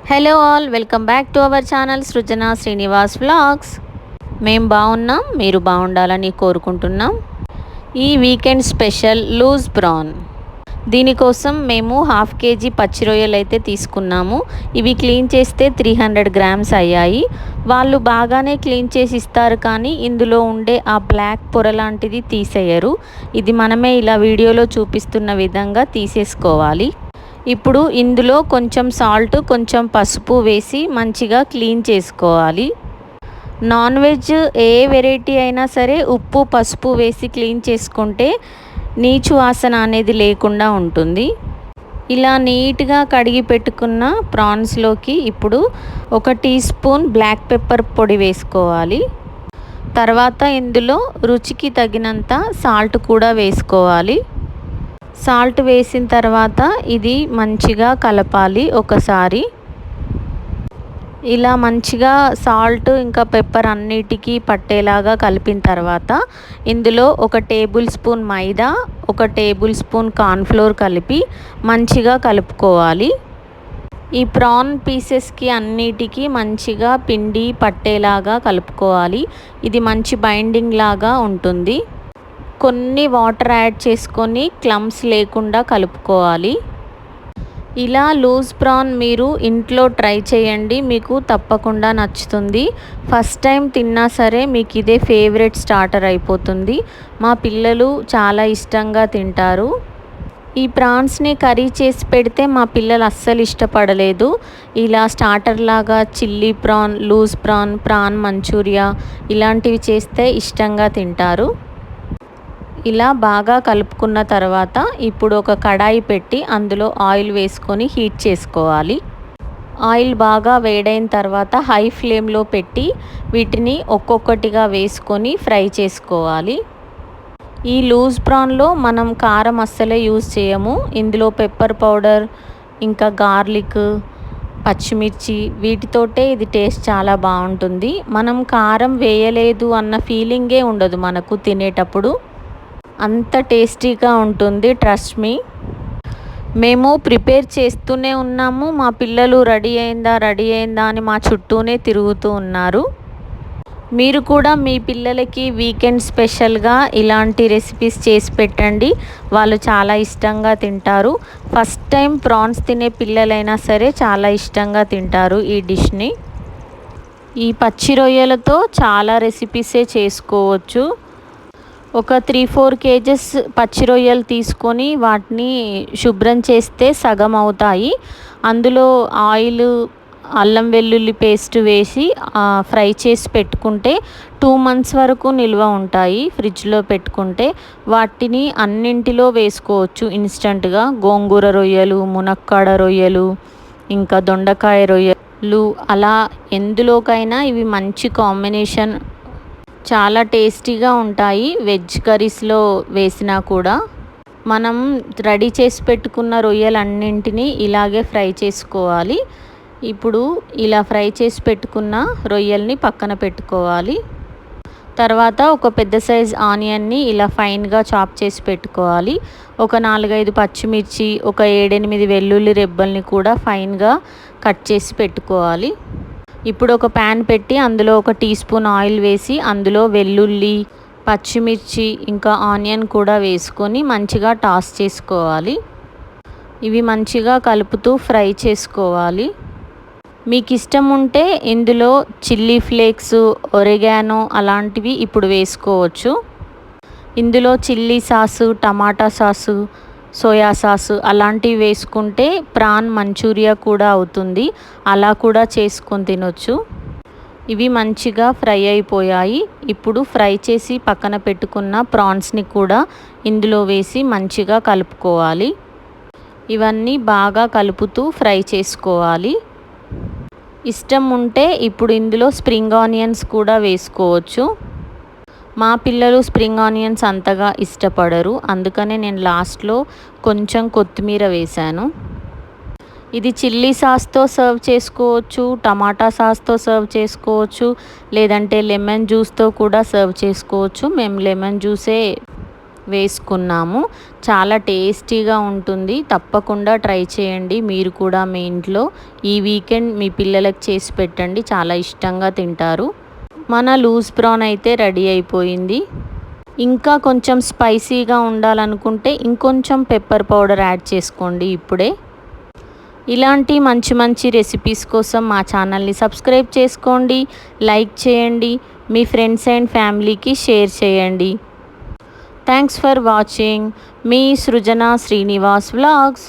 Hello all, welcome back to our channel Srujana Srinivas vlogs. మేము బాగున్నాం, మీరు బాగుండాలని కోరుకుంటున్నాం. ఈ వీకెండ్ స్పెషల్ లూజ్ ప్రాన్. దీనికోసం మేము 1/2 kg పచ్చి రొయ్యలు అయితే తీసుకున్నాము. ఇవి క్లీన్ చేస్తే 300 గ్రామ్స్ అయ్యాయి. వాళ్ళు బాగానే క్లీన్ చేసి ఇస్తారు, కానీ ఇందులో ఉండే ఆ బ్లాక్ పొర లాంటిది తీసేయరు. ఇది మనమే ఇలా వీడియోలో చూపిస్తున్న విధంగా తీసేసుకోవాలి. ఇప్పుడు ఇందులో కొంచెం సాల్ట్, కొంచెం పసుపు వేసి మంచిగా క్లీన్ చేసుకోవాలి. నాన్ వెజ్ ఏ వెరైటీ అయినా సరే ఉప్పు పసుపు వేసి క్లీన్ చేసుకుంటే నీచు వాసన అనేది లేకుండా ఉంటుంది. ఇలా నీట్గా కడిగి పెట్టుకున్న ప్రాన్స్లోకి ఇప్పుడు 1 టీ స్పూన్ బ్లాక్ పెప్పర్ పొడి వేసుకోవాలి. తర్వాత ఇందులో రుచికి తగినంత సాల్ట్ కూడా వేసుకోవాలి. సాల్ట్ వేసిన తర్వాత ఇది మంచిగా కలపాలి. ఒకసారి ఇలా మంచిగా సాల్ట్ ఇంకా పెప్పర్ అన్నిటికీ పట్టేలాగా కలిపిన తర్వాత ఇందులో 1 టేబుల్ స్పూన్ మైదా, 1 టేబుల్ స్పూన్ కార్న్ఫ్లోర్ కలిపి మంచిగా కలుపుకోవాలి. ఈ ప్రాన్ పీసెస్కి అన్నిటికీ మంచిగా పిండి పట్టేలాగా కలుపుకోవాలి. ఇది మంచి బైండింగ్ లాగా ఉంటుంది. కొన్ని వాటర్ యాడ్ చేసుకొని క్లమ్స్ లేకుండా కలుపుకోవాలి. ఇలా లూజ్ ప్రాన్ మీరు ఇంట్లో ట్రై చేయండి, మీకు తప్పకుండా నచ్చుతుంది. ఫస్ట్ టైం తిన్నా సరే మీకు ఇదే ఫేవరెట్ స్టార్టర్ అయిపోతుంది. మా పిల్లలు చాలా ఇష్టంగా తింటారు. ఈ ప్రాన్స్ని కర్రీ చేసి పెడితే మా పిల్లలు అస్సలు ఇష్టపడలేదు. ఇలా స్టార్టర్ లాగా chilli prawn, loose prawn, prawn manchuria ఇలాంటివి చేస్తే ఇష్టంగా తింటారు. ఇలా బాగా కలుపుకున్న తర్వాత ఇప్పుడు ఒక కడాయి పెట్టి అందులో ఆయిల్ వేసుకొని హీట్ చేసుకోవాలి. ఆయిల్ బాగా వేడైన తర్వాత హై ఫ్లేమ్లో పెట్టి వీటిని ఒక్కొక్కటిగా వేసుకొని ఫ్రై చేసుకోవాలి. ఈ లూజ్ ప్రాన్లో మనం కారం అస్సలే యూజ్ చేయము. ఇందులో పెప్పర్ పౌడర్, ఇంకా గార్లిక్, పచ్చిమిర్చి వీటితోటే ఇది టేస్ట్ చాలా బాగుంటుంది. మనం కారం వేయలేదు అన్న ఫీలింగే ఉండదు మనకు తినేటప్పుడు. అంత టేస్టీగా ఉంటుంది, ట్రస్ట్ మీ. మేము ప్రిపేర్ చేస్తూనే ఉన్నాము. మా పిల్లలు రెడీ అయిందా అని మా చుట్టూనే తిరుగుతూ ఉన్నారు. మీరు కూడా మీ పిల్లలకి వీకెండ్ స్పెషల్గా ఇలాంటి రెసిపీస్ చేసి పెట్టండి. వాళ్ళు చాలా ఇష్టంగా తింటారు. ఫస్ట్ టైం ప్రాన్స్ తినే పిల్లలైనా సరే చాలా ఇష్టంగా తింటారు ఈ డిష్ని. ఈ పచ్చి రొయ్యలతో చాలా రెసిపీసే చేసుకోవచ్చు. ఒక 3-4 kgs పచ్చి రొయ్యలు తీసుకొని వాటిని శుభ్రం చేస్తే సగం అవుతాయి. అందులో ఆయిల్, అల్లం వెల్లుల్లి పేస్ట్ వేసి ఫ్రై చేసి పెట్టుకుంటే 2 months వరకు నిల్వ ఉంటాయి ఫ్రిడ్జ్లో పెట్టుకుంటే. వాటిని అన్నింటిలో వేసుకోవచ్చు ఇన్స్టంట్గా. గోంగూర రొయ్యలు, మునక్కాడ రొయ్యలు, ఇంకా దొండకాయ రొయ్యలు, అలా ఎందులోకైనా ఇవి మంచి కాంబినేషన్. చాలా టేస్టీగా ఉంటాయి వెజ్ కర్రీస్లో వేసినా కూడా. మనం రెడీ చేసి పెట్టుకున్న రొయ్యలన్నింటినీ ఇలాగే ఫ్రై చేసుకోవాలి. ఇప్పుడు ఇలా ఫ్రై చేసి పెట్టుకున్న రొయ్యల్ని పక్కన పెట్టుకోవాలి. తర్వాత ఒక పెద్ద సైజ్ ఆనియన్ని ఇలా ఫైన్గా చాప్ చేసి పెట్టుకోవాలి. ఒక 4-5 పచ్చిమిర్చి, ఒక 7-8 వెల్లుల్లి రెబ్బల్ని కూడా ఫైన్గా కట్ చేసి పెట్టుకోవాలి. ఇప్పుడు ఒక ప్యాన్ పెట్టి అందులో 1 టీ స్పూన్ ఆయిల్ వేసి అందులో వెల్లుల్లి, పచ్చిమిర్చి ఇంకా ఆనియన్ కూడా వేసుకొని మంచిగా టాస్ చేసుకోవాలి. ఇవి మంచిగా కలుపుతూ ఫ్రై చేసుకోవాలి. మీకు ఇష్టం ఉంటే ఇందులో చిల్లీ ఫ్లేక్స్, ఒరిగానో అలాంటివి ఇప్పుడు వేసుకోవచ్చు. ఇందులో చిల్లీ సాసు, టమాటా సాసు, సోయా సాసు అలాంటివి వేసుకుంటే ప్రాన్ మంచూరియా కూడా అవుతుంది. అలా కూడా చేసుకొని తినొచ్చు. ఇవి మంచిగా ఫ్రై అయిపోయాయి. ఇప్పుడు ఫ్రై చేసి పక్కన పెట్టుకున్న ప్రాన్స్ని కూడా ఇందులో వేసి మంచిగా కలుపుకోవాలి. ఇవన్నీ బాగా కలుపుతూ ఫ్రై చేసుకోవాలి. ఇష్టం ఉంటే ఇప్పుడు ఇందులో స్ప్రింగ్ ఆనియన్స్ కూడా వేసుకోవచ్చు. మా పిల్లలు స్ప్రింగ్ ఆనియన్స్ అంతగా ఇష్టపడరు, అందుకనే నేను లాస్ట్లో కొంచెం కొత్తిమీర వేశాను. ఇది చిల్లీ సాస్తో సర్వ్ చేసుకోవచ్చు, టమాటా సాస్తో సర్వ్ చేసుకోవచ్చు, లేదంటే లెమన్ జ్యూస్తో కూడా సర్వ్ చేసుకోవచ్చు. మేము లెమన్ జ్యూసే వేసుకున్నాము. చాలా టేస్టీగా ఉంటుంది. తప్పకుండా ట్రై చేయండి మీరు కూడా మీ ఇంట్లో. ఈ వీకెండ్ మీ పిల్లలకు చేసి పెట్టండి, చాలా ఇష్టంగా తింటారు. మన లూజ్ ప్రాన్ అయితే రెడీ అయిపోయింది. ఇంకా కొంచెం స్పైసీగా ఉండాలనుకుంటే ఇంకొంచెం పెప్పర్ పౌడర్ యాడ్ చేసుకోండి ఇప్పుడే. ఇలాంటి మంచి మంచి రెసిపీస్ కోసం మా ఛానల్ని సబ్స్క్రైబ్ చేసుకోండి, లైక్ చేయండి, మీ ఫ్రెండ్స్ అండ్ ఫ్యామిలీకి షేర్ చేయండి. Thanks for watching. మీ సృజన శ్రీనివాస్ వ్లాగ్స్.